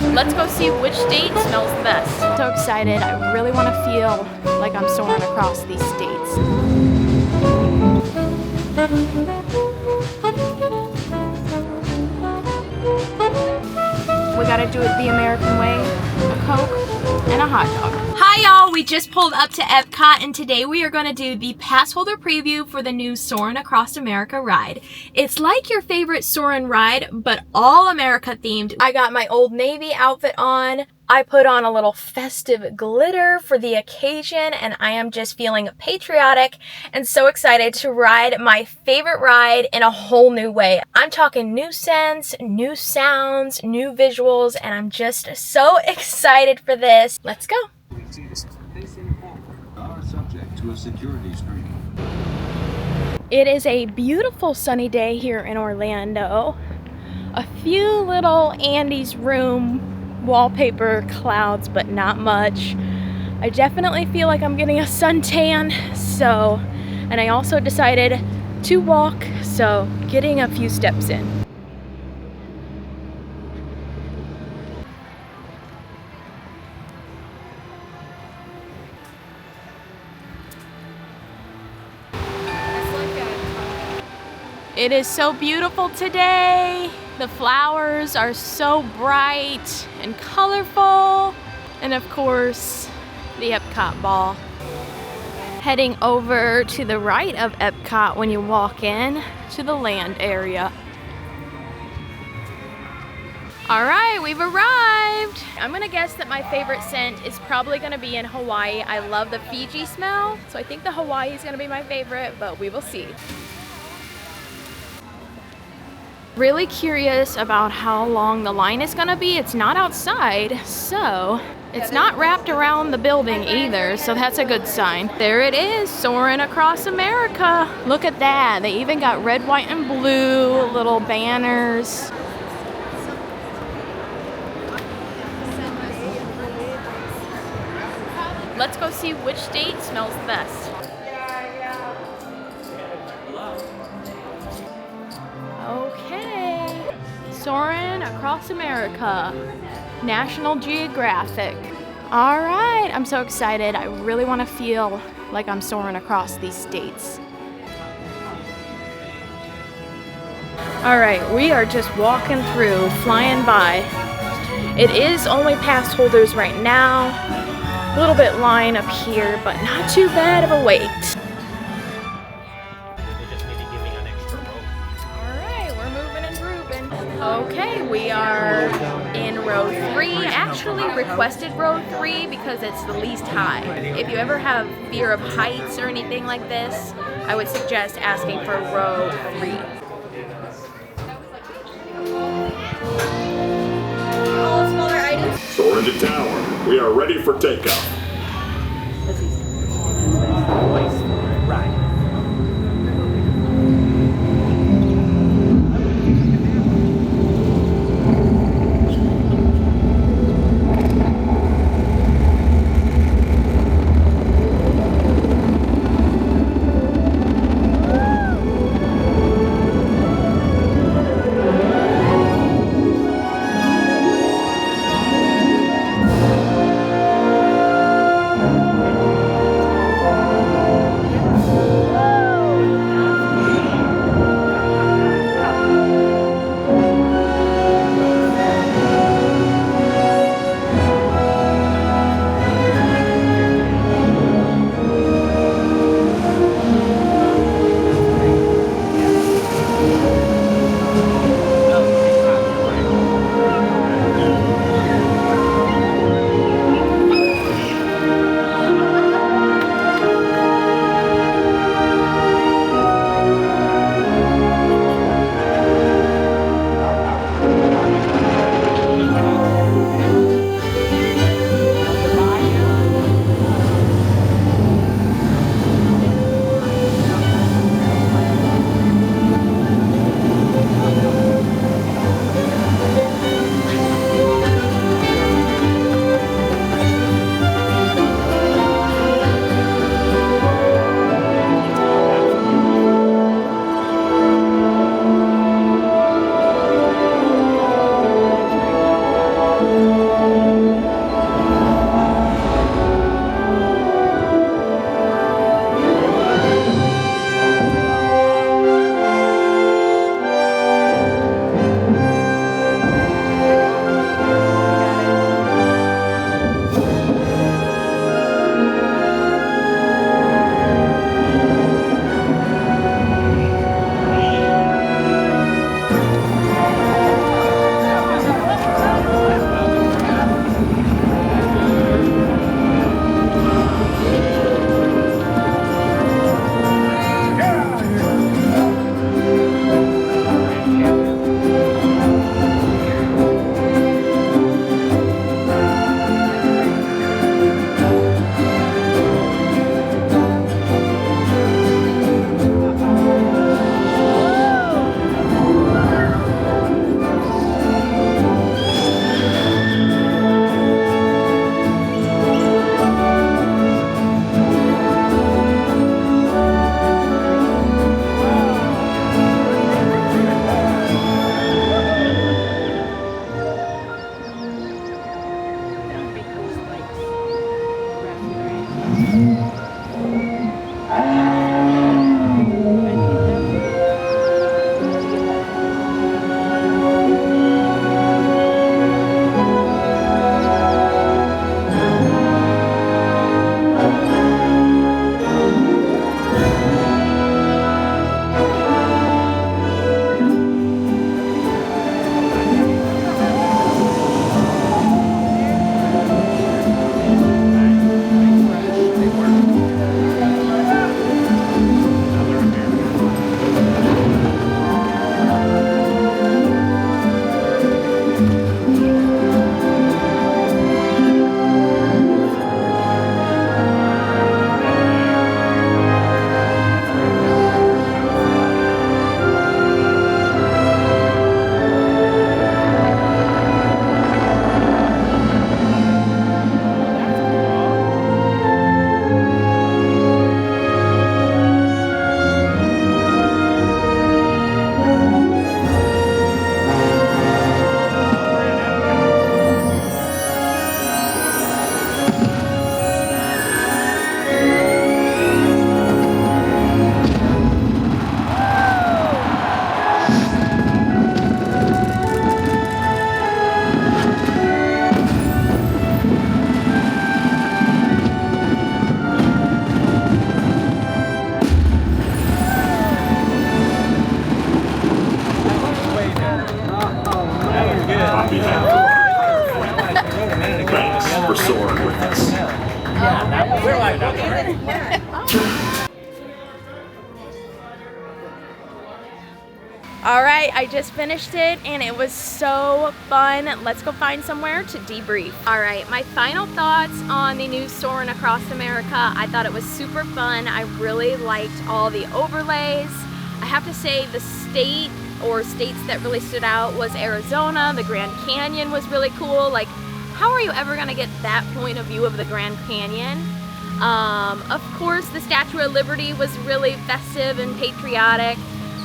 Let's go see which state smells the best. So excited. I really want to feel like I'm soaring across these states. We gotta do it the American way. A Coke and a hot dog. Hi y'all, we just pulled up to EPCOT and today we are going to do the pass holder preview for the new Soarin' Across America ride. It's like your favorite Soarin' ride, but all America themed. I got my Old Navy outfit on. I put on a little festive glitter for the occasion and I am just feeling patriotic and so excited to ride my favorite ride in a whole new way. I'm talking new scents, new sounds, new visuals, and I'm just so excited for this. Let's go. It is a beautiful sunny day here in Orlando. A few little Andy's room wallpaper clouds, but not much. I definitely feel like I'm getting a suntan, and I also decided to walk, so getting a few steps in. It is so beautiful today. The flowers are so bright and colorful. And of course, the EPCOT ball. Heading over to the right of EPCOT when you walk in to the land area. All right, we've arrived. I'm gonna guess that my favorite scent is probably gonna be in Hawaii. I love the Fiji smell, so I think the Hawaii is gonna be my favorite, but we will see. Really curious about how long the line is gonna be. It's not outside, so it's not wrapped around the building either, so that's a good sign. There it is, Soarin' Across America. Look at that. They even got red, white, and blue little banners. Let's go see which state smells the best. Okay, Soarin' Across America, National Geographic. All right, I'm so excited. I really want to feel like I'm soaring across these states. All right, we are just walking through, flying by. It is only pass holders right now. A little bit line up here, but not too bad of a wait. Okay, we are in row 3. Actually requested row 3 because it's the least high. If you ever have fear of heights or anything like this, I would suggest asking for row 3. All smaller items. Soarin' to tower. We are ready for takeoff. All right, I just finished it and it was so fun. Let's go find somewhere to debrief. All right, my final thoughts on the new Soarin' Across America. I thought it was super fun. I really liked all the overlays. I have to say the state or states that really stood out was Arizona. The Grand Canyon was really cool. Like, how are you ever gonna get that point of view of the Grand Canyon? Of course, the Statue of Liberty was really festive and patriotic.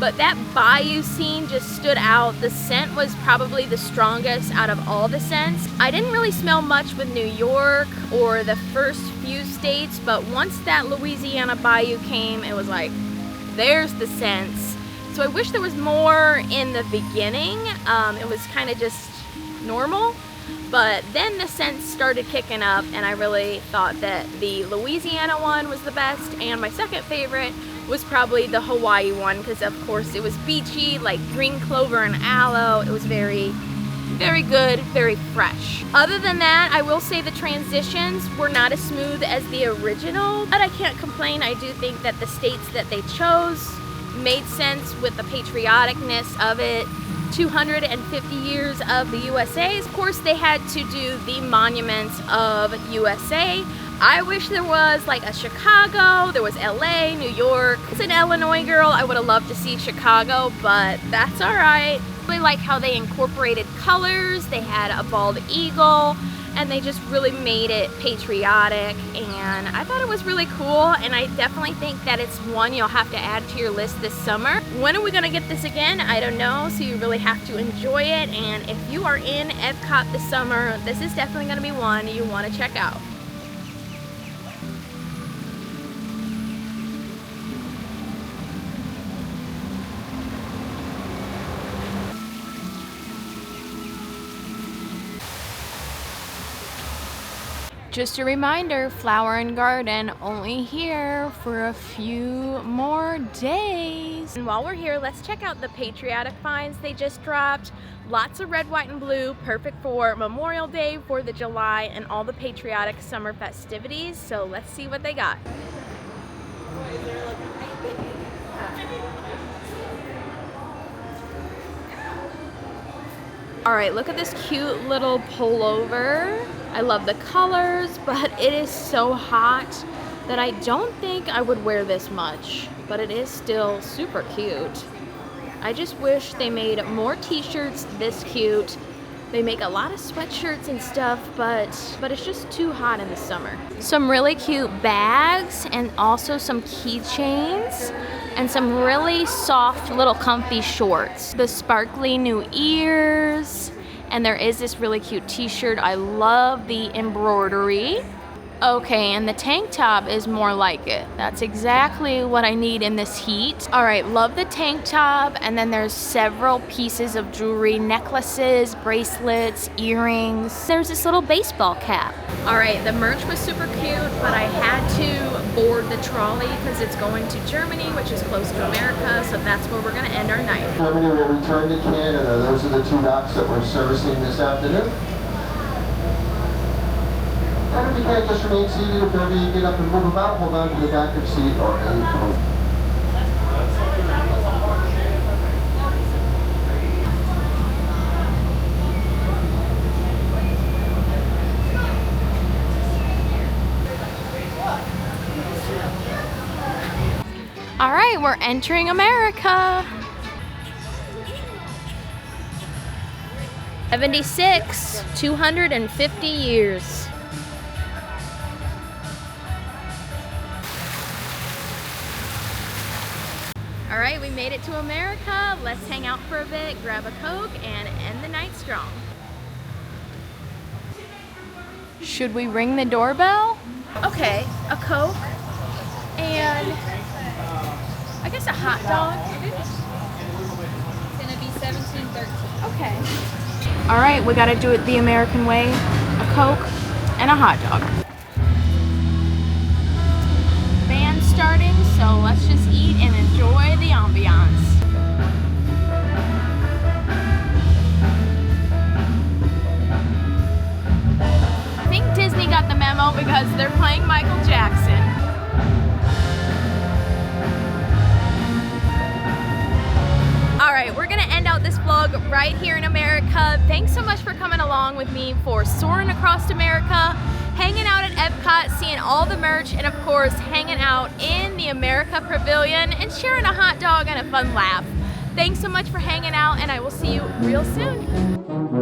But that bayou scene just stood out. The scent was probably the strongest out of all the scents. I didn't really smell much with New York or the first few states, but once that Louisiana bayou came, it was like, there's the scents. So I wish there was more in the beginning. It was kind of just normal. But then the scents started kicking up and I really thought that the Louisiana one was the best, and my second favorite was probably the Hawaii one because of course it was beachy, like green clover and aloe. It was very, very good, very fresh. Other than that, I will say the transitions were not as smooth as the original, but I can't complain. I do think that the states that they chose made sense with the patrioticness of it. 250 years of the USA. Of course, they had to do the monuments of USA. I wish there was like a Chicago, there was LA, New York. As an Illinois girl, I would have loved to see Chicago, but that's all right. I really like how they incorporated colors. They had a bald eagle, and they just really made it patriotic, and I thought it was really cool, and I definitely think that it's one you'll have to add to your list this summer. When are we gonna get this again? I don't know, so you really have to enjoy it, and if you are in EPCOT this summer, this is definitely gonna be one you wanna check out. Just a reminder, Flower and Garden only here for a few more days. And while we're here, let's check out the patriotic finds they just dropped. Lots of red, white, and blue, perfect for Memorial Day, 4th of July, and all the patriotic summer festivities. So let's see what they got. All right, look at this cute little pullover. I love the colors, but it is so hot that I don't think I would wear this much, but it is still super cute. I just wish they made more t-shirts this cute. They make a lot of sweatshirts and stuff, but it's just too hot in the summer. Some really cute bags and also some keychains and some really soft little comfy shorts. The sparkly new ears. And there is this really cute t-shirt. I love the embroidery. Okay, and the tank top is more like it. That's exactly what I need in this heat. All right, love the tank top. And then there's several pieces of jewelry, necklaces, bracelets, earrings. There's this little baseball cap. All right, the merch was super cute, but I had to board the trolley because it's going to Germany, which is close to America, so that's where we're gonna end our night. Germany will return to Canada. Those are the two docks that we're servicing this afternoon. And if you can't just remain seated, if ever you get up and move about, hold on to the back of the seat or any phone. All right, we're entering America. 76, 250 years. All right, we made it to America. Let's hang out for a bit, grab a Coke, and end the night strong. Should we ring the doorbell? Okay, a Coke and I guess a hot dog. It's gonna be $17.13. Okay. All right, we gotta do it the American way. A Coke and a hot dog. Band's starting, so let's just eat and enjoy the ambiance. I think Disney got the memo because they're playing Michael Jackson. All right, we're right here in America. Thanks so much for coming along with me for Soaring Across America, hanging out at EPCOT, seeing all the merch, and of course hanging out in the America Pavilion and sharing a hot dog and a fun laugh. Thanks so much for hanging out, and I will see you real soon.